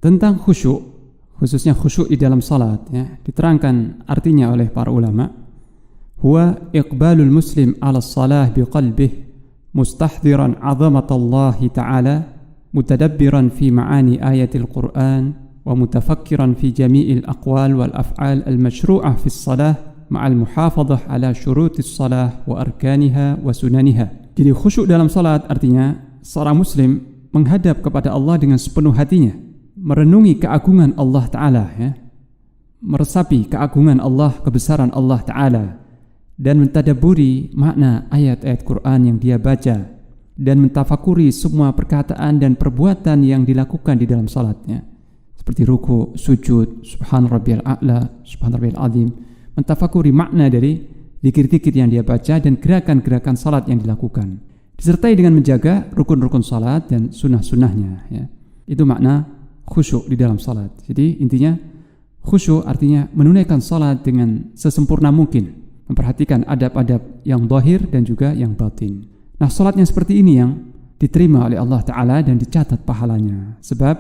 tentang khusyuk, khususnya khusyuk di dalam salat ya, diterangkan artinya oleh para ulama, huwa iqbalul muslim 'ala shalah biqalbihi mustahdhiran 'azamatallahi ta'ala mutadabbiran fi ma'ani ayatil Qur'an wa mutafakkiran fi jami'il aqwal wal af'al al-mashru'ah fi shalah ma'al muhafadhah 'ala syurutis shalah wa arkaniha wa sunaniha. Jadi khusyuk dalam salat artinya seorang muslim menghadap kepada Allah dengan sepenuh hatinya, merenungi keagungan Allah Ta'ala ya, meresapi keagungan Allah, kebesaran Allah Ta'ala, dan mentadaburi makna ayat-ayat Quran yang dia baca, dan mentafakuri semua perkataan dan perbuatan yang dilakukan di dalam salatnya, seperti ruku, sujud, subhan rabbiyal a'la, subhan rabbiyal azim, mentafakuri makna dari zikir-zikir yang dia baca dan gerakan-gerakan salat yang dilakukan, disertai dengan menjaga rukun-rukun salat dan sunnah-sunnahnya ya. Itu makna khusyuk di dalam salat. Jadi intinya khusyuk artinya menunaikan salat dengan sesempurna mungkin, memperhatikan adab-adab yang zahir dan juga yang batin. Nah, salatnya seperti ini yang diterima oleh Allah Ta'ala dan dicatat pahalanya. Sebab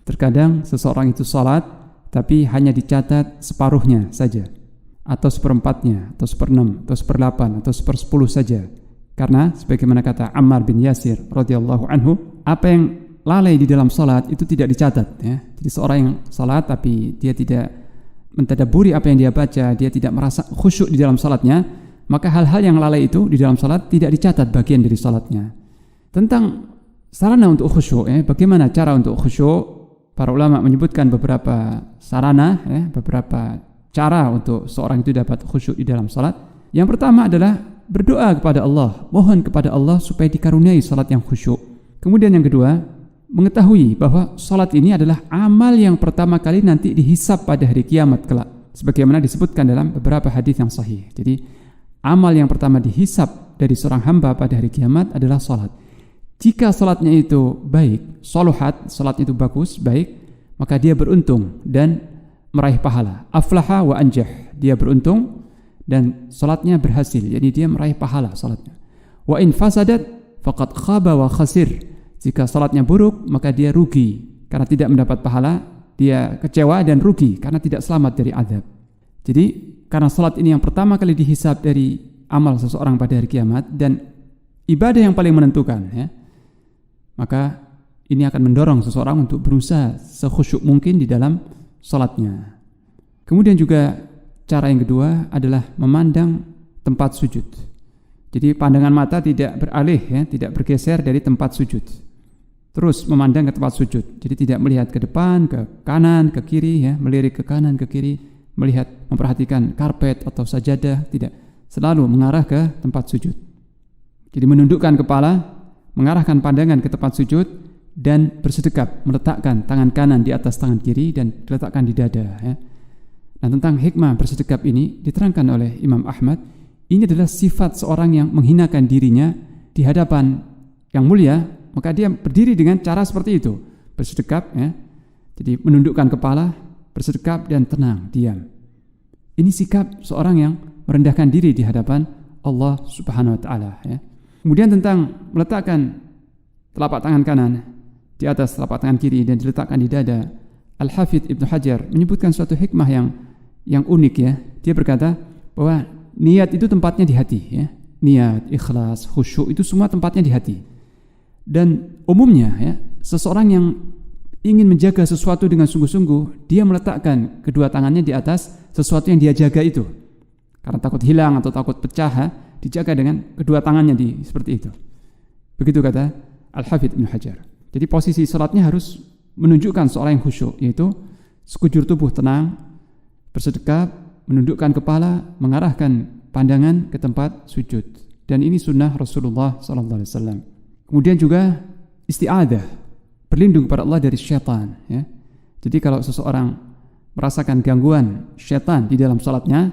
terkadang seseorang itu salat tapi hanya dicatat separuhnya saja, atau seperempatnya, atau seperenam, atau seperdelapan, atau sepersepuluh saja. Karena sebagaimana kata Ammar bin Yasir radhiyallahu anhu, apa yang lalai di dalam salat itu tidak dicatat ya. Jadi seorang yang salat tapi dia tidak mentadabburi apa yang dia baca, dia tidak merasa khusyuk di dalam salatnya, maka hal-hal yang lalai itu di dalam salat tidak dicatat bagian dari salatnya. Tentang sarana untuk khusyuk ya, bagaimana cara untuk khusyuk? Para ulama menyebutkan beberapa sarana ya, beberapa cara untuk seorang itu dapat khusyuk di dalam salat. Yang pertama adalah berdoa kepada Allah, mohon kepada Allah supaya dikaruniai salat yang khusyuk. Kemudian yang kedua, mengetahui bahwa salat ini adalah amal yang pertama kali nanti dihisab pada hari kiamat kelak, sebagaimana disebutkan dalam beberapa hadis yang sahih. Jadi amal yang pertama dihisab dari seorang hamba pada hari kiamat adalah salat. Jika salatnya itu baik, soluhat, salatnya itu bagus, baik, maka dia beruntung dan meraih pahala. Aflaha wa anjah, dia beruntung dan salatnya berhasil, jadi dia meraih pahala salatnya. Wa in fasadat faqad khaba wa khasir, jika salatnya buruk maka dia rugi karena tidak mendapat pahala, dia kecewa dan rugi karena tidak selamat dari azab. Jadi karena salat ini yang pertama kali dihisab dari amal seseorang pada hari kiamat dan ibadah yang paling menentukan ya, maka ini akan mendorong seseorang untuk berusaha sekhusyuk mungkin di dalam salatnya. Kemudian juga cara yang kedua adalah memandang tempat sujud. Jadi pandangan mata tidak beralih ya, tidak bergeser dari tempat sujud. Terus memandang ke tempat sujud. Jadi tidak melihat ke depan, ke kanan, ke kiri ya, melirik ke kanan, ke kiri, melihat, memperhatikan karpet atau sajadah, tidak. Selalu mengarah ke tempat sujud. Jadi menundukkan kepala, mengarahkan pandangan ke tempat sujud dan bersedekap, meletakkan tangan kanan di atas tangan kiri dan diletakkan di dada ya. Nah, tentang hikmah bersedekap ini diterangkan oleh Imam Ahmad, ini adalah sifat seorang yang menghinakan dirinya di hadapan yang mulia, maka dia berdiri dengan cara seperti itu, bersedekap ya. Jadi menundukkan kepala, bersedekap dan tenang, diam. Ini sikap seorang yang merendahkan diri di hadapan Allah Subhanahu wa taala ya. Kemudian tentang meletakkan telapak tangan kanan di atas telapak tangan kiri dan diletakkan di dada, Al-Hafidz Ibnu Hajar menyebutkan suatu hikmah yang unik ya. Dia berkata bahwa niat itu tempatnya di hati ya. Niat, ikhlas, khusyuk itu semua tempatnya di hati. Dan umumnya ya, seseorang yang ingin menjaga sesuatu dengan sungguh-sungguh, dia meletakkan kedua tangannya di atas sesuatu yang dia jaga itu. Karena takut hilang atau takut pecah, dijaga dengan kedua tangannya seperti itu. Begitu kata Al-Hafidz Ibnu Hajar. Jadi posisi salatnya harus menunjukkan seorang yang khusyuk, yaitu sekujur tubuh tenang, bersedekap, menundukkan kepala, mengarahkan pandangan ke tempat sujud. Dan ini sunnah Rasulullah SAW. Kemudian juga isti'adah, berlindung kepada Allah dari syaitan ya. Jadi kalau seseorang merasakan gangguan syaitan di dalam salatnya,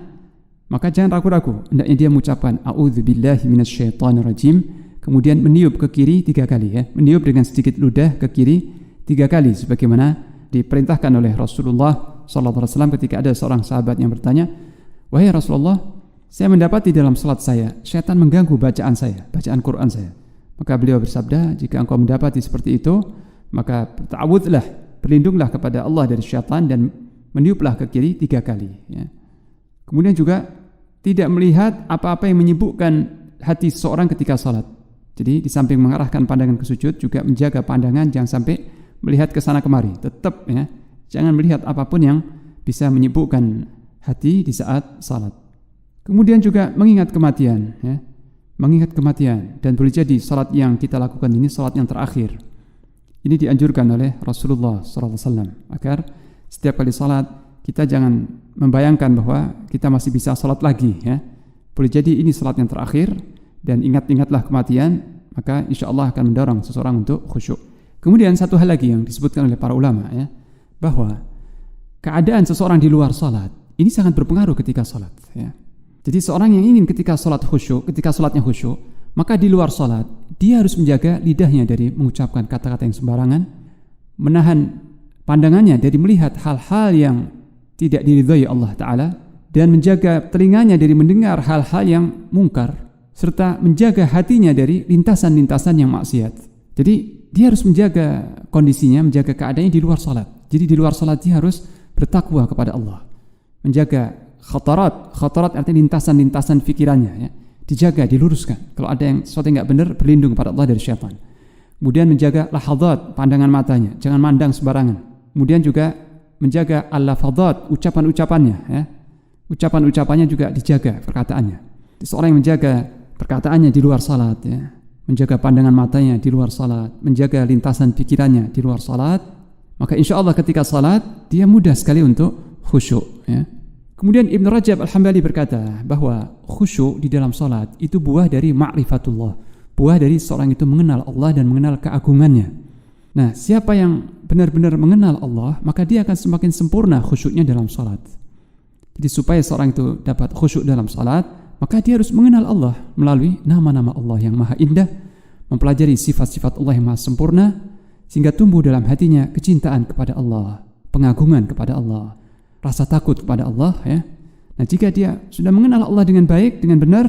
maka jangan ragu-ragu, hendaknya dia mengucapkan a'udzubillahi minasyaitonirrajim, kemudian meniup ke kiri 3 kali ya, meniup dengan sedikit ludah ke kiri 3 kali sebagaimana diperintahkan oleh Rasulullah SAW ketika ada seorang sahabat yang bertanya, "Wahai Rasulullah, saya mendapati dalam salat saya syaitan mengganggu bacaan saya, bacaan Quran saya." Maka beliau bersabda, "Jika engkau mendapati seperti itu, maka ta'awudlah berlindunglah kepada Allah dari syaitan dan meniuplah ke kiri 3 kali. Ya. Kemudian juga tidak melihat apa-apa yang menyibukkan hati seseorang ketika salat. Jadi di samping mengarahkan pandangan ke sujud, juga menjaga pandangan jangan sampai melihat ke sana kemari. Tetap ya, jangan melihat apapun yang bisa menyibukkan hati di saat salat. Kemudian juga mengingat kematian, ya. Mengingat kematian, dan boleh jadi salat yang kita lakukan ini salat yang terakhir. Ini dianjurkan oleh Rasulullah SAW agar setiap kali salat kita jangan membayangkan bahwa kita masih bisa salat lagi, ya. Boleh jadi ini salat yang terakhir, dan ingat-ingatlah kematian, maka insya Allah akan mendorong seseorang untuk khusyuk. Kemudian satu hal lagi yang disebutkan oleh para ulama, ya, bahwa keadaan seseorang di luar salat ini sangat berpengaruh ketika salat, ya. Jadi seorang yang ingin ketika salat khusyuk, ketika salatnya khusyuk, maka di luar salat dia harus menjaga lidahnya dari mengucapkan kata-kata yang sembarangan, menahan pandangannya dari melihat hal-hal yang tidak diridhai Allah Ta'ala, dan menjaga telinganya dari mendengar hal-hal yang mungkar, serta menjaga hatinya dari lintasan-lintasan yang maksiat. Jadi dia harus menjaga kondisinya, menjaga keadaannya di luar salat. Jadi di luar salat dia harus bertakwa kepada Allah, menjaga khatarat artinya lintasan-lintasan pikirannya, ya, dijaga, diluruskan. Kalau ada yang sesuatu yang nggak benar, berlindung kepada Allah dari syaitan. Kemudian menjaga lahadzat, pandangan matanya, jangan mandang sembarangan. Kemudian juga menjaga al-lafadzat, ucapan-ucapannya, ya. Ucapan-ucapannya juga dijaga, perkataannya. Seorang yang menjaga perkataannya di luar salat, ya, menjaga pandangan matanya di luar salat, menjaga lintasan pikirannya di luar salat, maka insya Allah ketika salat dia mudah sekali untuk khusyuk, ya. Kemudian Ibn Rajab Al-Hambali berkata bahwa khusyuk di dalam salat itu buah dari ma'rifatullah, buah dari seorang itu mengenal Allah dan mengenal keagungannya. Nah, siapa yang benar-benar mengenal Allah, maka dia akan semakin sempurna khusyuknya dalam salat. Jadi supaya seorang itu dapat khusyuk dalam salat, maka dia harus mengenal Allah melalui nama-nama Allah yang maha indah, mempelajari sifat-sifat Allah yang maha sempurna, sehingga tumbuh dalam hatinya kecintaan kepada Allah, pengagungan kepada Allah, rasa takut kepada Allah, ya. Nah, jika dia sudah mengenal Allah dengan baik, dengan benar,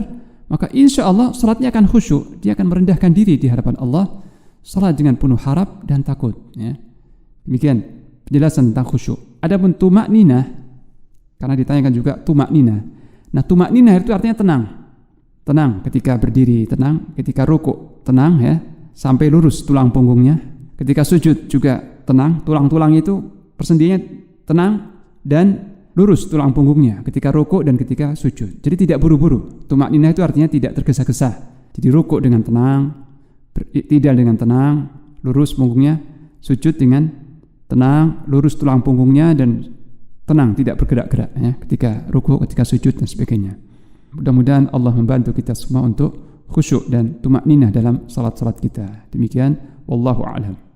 maka insya Allah salatnya akan khusyuk. Dia akan merendahkan diri di hadapan Allah, salat dengan penuh harap dan takut, ya. Demikian penjelasan tentang khusyuk. Adapun tumakninah, karena ditanyakan juga tumakninah. Nah, tumakninah itu artinya tenang. Tenang ketika berdiri, tenang ketika rukuk, tenang, ya, sampai lurus tulang punggungnya. Ketika sujud juga tenang, tulang-tulang itu persendiannya tenang dan lurus tulang punggungnya ketika rukuk dan ketika sujud. Jadi tidak buru-buru. Tumakninah itu artinya tidak tergesa-gesa. Jadi rukuk dengan tenang, i'tidal dengan tenang, lurus punggungnya, sujud dengan tenang, lurus tulang punggungnya dan tenang, tidak bergerak-gerak, ya, ketika rukuk, ketika sujud dan sebagainya. Mudah-mudahan Allah membantu kita semua untuk khusyuk dan tumakninah dalam salat-salat kita. Demikian, wallahu a'lam.